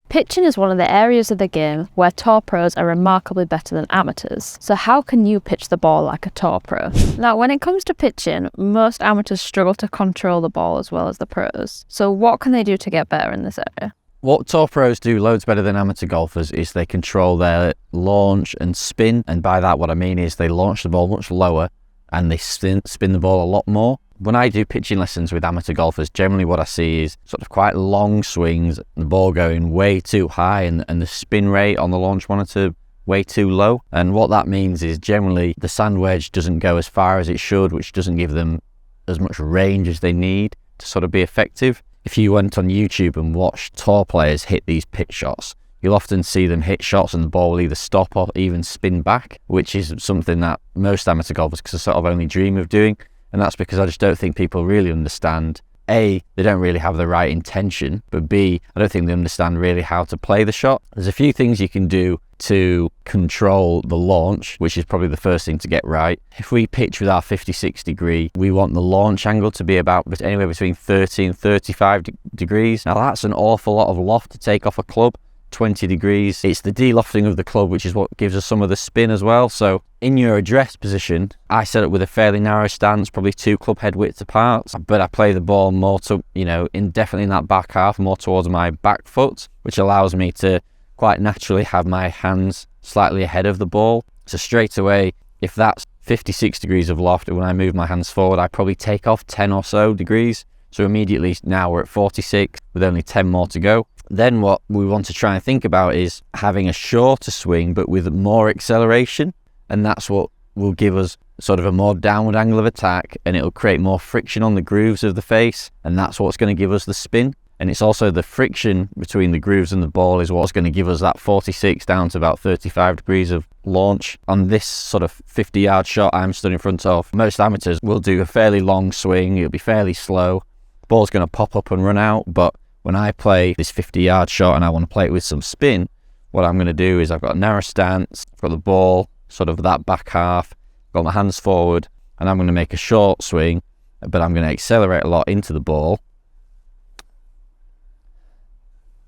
Pitching is one of the areas of the game where tour pros are remarkably better than amateurs. So how can you pitch the ball like a tour pro? Now, when it comes to pitching, most amateurs struggle to control the ball as well as the pros. So what can they do to get better in this area? What tour pros do loads better than amateur golfers is they control their launch and spin. And by that, what I mean is they launch the ball much lower and they spin the ball a lot more. When I do pitching lessons with amateur golfers, generally what I see is sort of quite long swings, the ball going way too high and the spin rate on the launch monitor way too low. And what that means is generally the sand wedge doesn't go as far as it should, which doesn't give them as much range as they need to sort of be effective. If you went on YouTube and watched tour players hit these pitch shots, you'll often see them hit shots and the ball will either stop or even spin back, which is something that most amateur golfers can sort of only dream of doing. And that's because I just don't think people really understand, A, they don't really have the right intention, but B, I don't think they understand really how to play the shot. There's a few things you can do to control the launch, which is probably the first thing to get right. If we pitch with our 56 degree, we want the launch angle to be about anywhere between 30 and 35 degrees. Now that's an awful lot of loft to take off a club. 20 degrees. It's the de-lofting of the club which is what gives us some of the spin as well. So in your address position, I set up with a fairly narrow stance, probably 2 club head widths apart, but I play the ball more to, definitely in that back half, more towards my back foot, which allows me to quite naturally have my hands slightly ahead of the ball. So straight away, if that's 56 degrees of loft, when I move my hands forward, I probably take off 10 or so degrees. So immediately now we're at 46 with only 10 more to go. Then what we want to try and think about is having a shorter swing but with more acceleration, and that's what will give us sort of a more downward angle of attack, and it'll create more friction on the grooves of the face, and that's what's going to give us the spin. And it's also the friction between the grooves and the ball is what's going to give us that 46 down to about 35 degrees of launch. On this sort of 50-yard shot I'm stood in front of, most amateurs will do a fairly long swing, it'll be fairly slow, the ball's going to pop up and run out, but when I play this 50-yard shot and I want to play it with some spin, what I'm going to do is I've got a narrow stance, I've got the ball, sort of that back half, got my hands forward, and I'm going to make a short swing, but I'm going to accelerate a lot into the ball,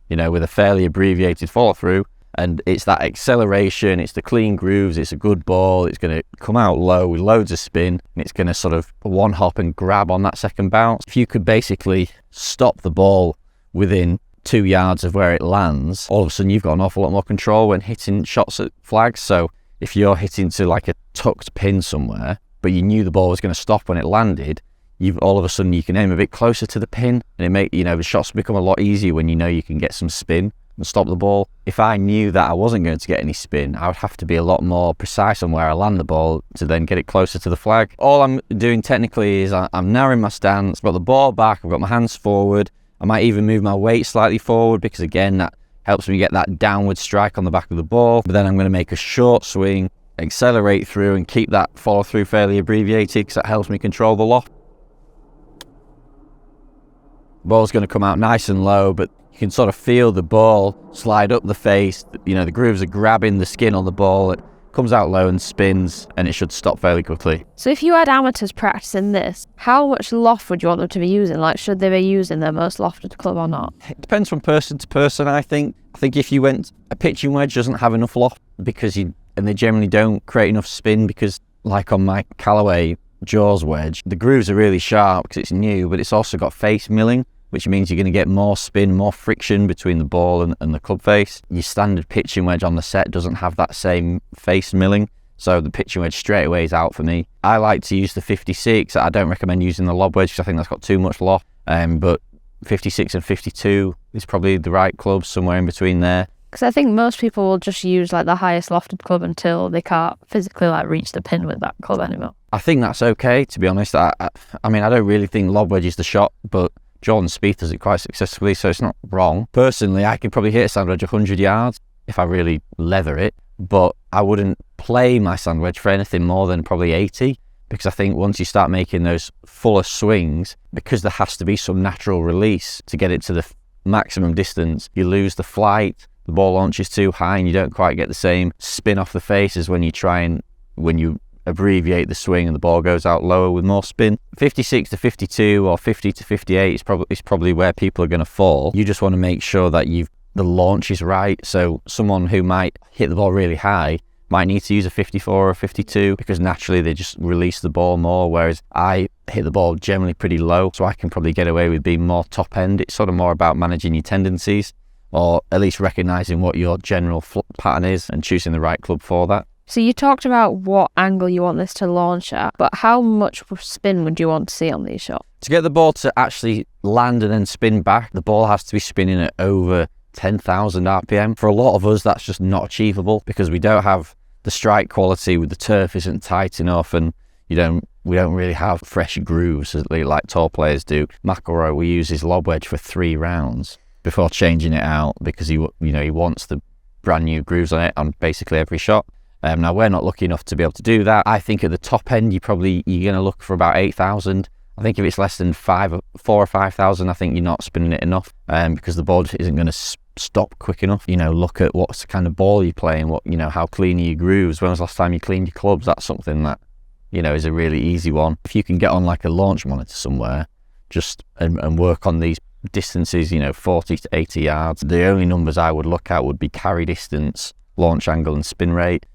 with a fairly abbreviated follow through. And it's that acceleration, it's the clean grooves, it's a good ball, it's going to come out low with loads of spin, and it's going to sort of one hop and grab on that second bounce. If you could basically stop the ball within 2 yards of where it lands, all of a sudden you've got an awful lot more control when hitting shots at flags. So if you're hitting to like a tucked pin somewhere, but you knew the ball was going to stop when it landed, all of a sudden you can aim a bit closer to the pin, and the shots become a lot easier when you can get some spin and stop the ball. If I knew that I wasn't going to get any spin, I would have to be a lot more precise on where I land the ball to then get it closer to the flag. All I'm doing technically is I'm narrowing my stance, I've got the ball back, I've got my hands forward, I might even move my weight slightly forward because again that helps me get that downward strike on the back of the ball. But then I'm going to make a short swing, accelerate through and keep that follow through fairly abbreviated because that helps me control the loft. The ball's going to come out nice and low, but you can sort of feel the ball slide up the face. The grooves are grabbing the skin on the ball. It comes out low and spins, and it should stop fairly quickly. So if you had amateurs practicing this, how much loft would you want them to be using? Like, should they be using their most lofted club or not? It depends from person to person, I think. I think if you went, a pitching wedge doesn't have enough loft and they generally don't create enough spin because, like on my Callaway Jaws wedge, the grooves are really sharp because it's new, but it's also got face milling, which means you're going to get more spin, more friction between the ball and the club face. Your standard pitching wedge on the set doesn't have that same face milling, so the pitching wedge straight away is out for me. I like to use the 56. I don't recommend using the lob wedge because I think that's got too much loft, but 56 and 52 is probably the right club, somewhere in between there. Because I think most people will just use like the highest lofted club until they can't physically reach the pin with that club anymore. I think that's okay, to be honest. I don't really think lob wedge is the shot, but Jordan Spieth does it quite successfully, so it's not wrong. Personally, I could probably hit a sand wedge 100 yards if I really leather it, but I wouldn't play my sand wedge for anything more than probably 80, because I think once you start making those fuller swings, because there has to be some natural release to get it to the maximum distance, you lose the flight, the ball launches too high, and you don't quite get the same spin off the face as when you abbreviate the swing and the ball goes out lower with more spin. 56 to 52 or 50 to 58 is probably where people are going to fall. You just want to make sure that you've the launch is right. So someone who might hit the ball really high might need to use a 54 or a 52 because naturally they just release the ball more, whereas I hit the ball generally pretty low, so I can probably get away with being more top end. It's sort of more about managing your tendencies, or at least recognizing what your general pattern is and choosing the right club for that. So you talked about what angle you want this to launch at, but how much spin would you want to see on these shots? To get the ball to actually land and then spin back, the ball has to be spinning at over 10,000 RPM. For a lot of us, that's just not achievable because we don't have the strike quality with the turf isn't tight enough, and we don't really have fresh grooves like tour players do. McIlroy will use his lob wedge for 3 rounds before changing it out because he wants the brand new grooves on it on basically every shot. Now we're not lucky enough to be able to do that. I think at the top end you're going to look for about 8,000. I think if it's less than 4 or 5,000, I think you're not spinning it enough because the ball isn't going to stop quick enough. Look at what's the kind of ball you're playing, how clean are your grooves, when was the last time you cleaned your clubs. That's something that is a really easy one. If you can get on like a launch monitor somewhere and work on these distances, 40 to 80 yards, the only numbers I would look at would be carry distance, launch angle and spin rate.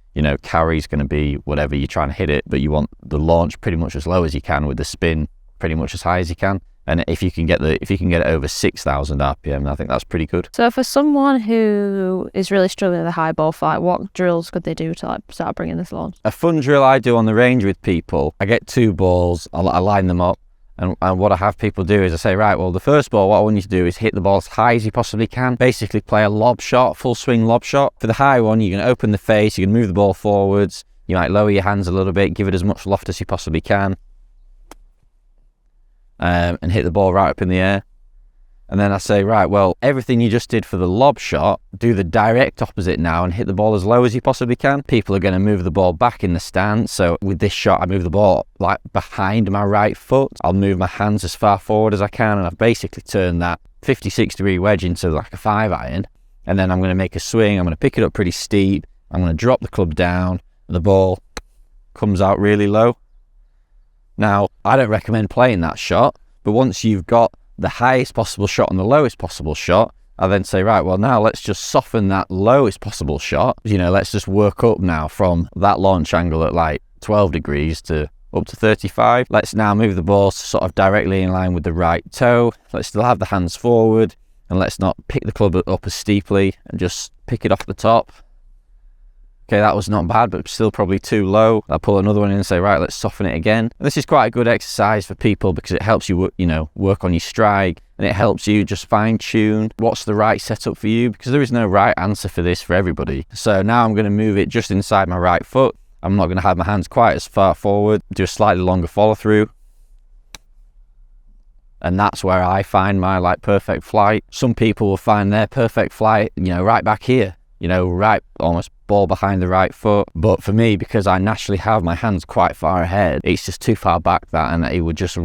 Carry is going to be whatever you're trying to hit it, but you want the launch pretty much as low as you can with the spin pretty much as high as you can. And if you can get it over 6,000 RPM, I think that's pretty good. So for someone who is really struggling with a high ball flight, what drills could they do to start bringing this launch? A fun drill I do on the range with people, I get 2 balls, I line them up, and what I have people do is I say, right, well, the first ball, what I want you to do is hit the ball as high as you possibly can. Basically play a lob shot, full swing lob shot. For the high one, you're going to open the face, you're going to move the ball forwards, you might lower your hands a little bit, give it as much loft as you possibly can. And hit the ball right up in the air. And then I say, right, well, everything you just did for the lob shot, do the direct opposite now and hit the ball as low as you possibly can. People are going to move the ball back in the stance. So with this shot, I move the ball like behind my right foot. I'll move my hands as far forward as I can, and I've basically turned that 56-degree wedge into like a 5-iron. And then I'm going to make a swing. I'm going to pick it up pretty steep. I'm going to drop the club down, and the ball comes out really low. Now, I don't recommend playing that shot, but once you've got the highest possible shot and the lowest possible shot, I then say, right, well, now let's just soften that lowest possible shot. Let's just work up now from that launch angle at like 12 degrees to up to 35. Let's now move the ball sort of directly in line with the right toe. Let's still have the hands forward, and let's not pick the club up as steeply and just pick it off the top. Okay, that was not bad, but still probably too low. I'll pull another one in and say, right, let's soften it again. And this is quite a good exercise for people because it helps you, work on your strike, and it helps you just fine tune what's the right setup for you, because there is no right answer for this for everybody. So now I'm going to move it just inside my right foot. I'm not going to have my hands quite as far forward, do a slightly longer follow through. And that's where I find my perfect flight. Some people will find their perfect flight, right back here. Right, almost ball behind the right foot. But for me, because I naturally have my hands quite far ahead, it's just too far back and it would just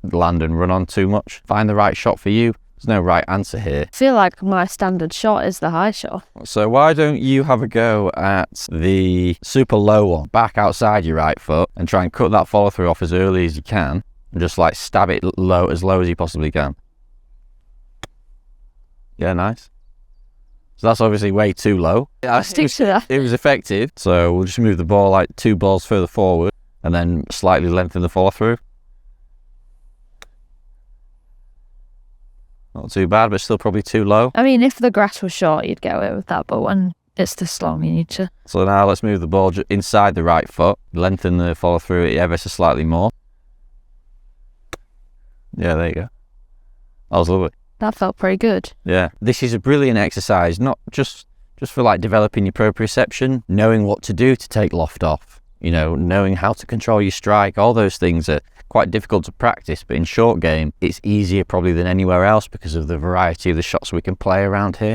land and run on too much. Find the right shot for you. There's no right answer here. I feel like my standard shot is the high shot. So why don't you have a go at the super low one, back outside your right foot, and try and cut that follow through off as early as you can, and just stab it as low as you possibly can. Yeah, nice. So that's obviously way too low. I'll stick to that. It was effective. So we'll just move the ball 2 balls further forward and then slightly lengthen the follow through. Not too bad, but still probably too low. I mean, if the grass was short, you'd get away with that, but when it's this long, you need to. So now let's move the ball inside the right foot, lengthen the follow through ever so slightly more. Yeah, there you go. That was lovely. That felt pretty good. Yeah. This is a brilliant exercise, not just for developing your proprioception, knowing what to do to take loft off, knowing how to control your strike. All those things are quite difficult to practice, but in short game, it's easier probably than anywhere else because of the variety of the shots we can play around here.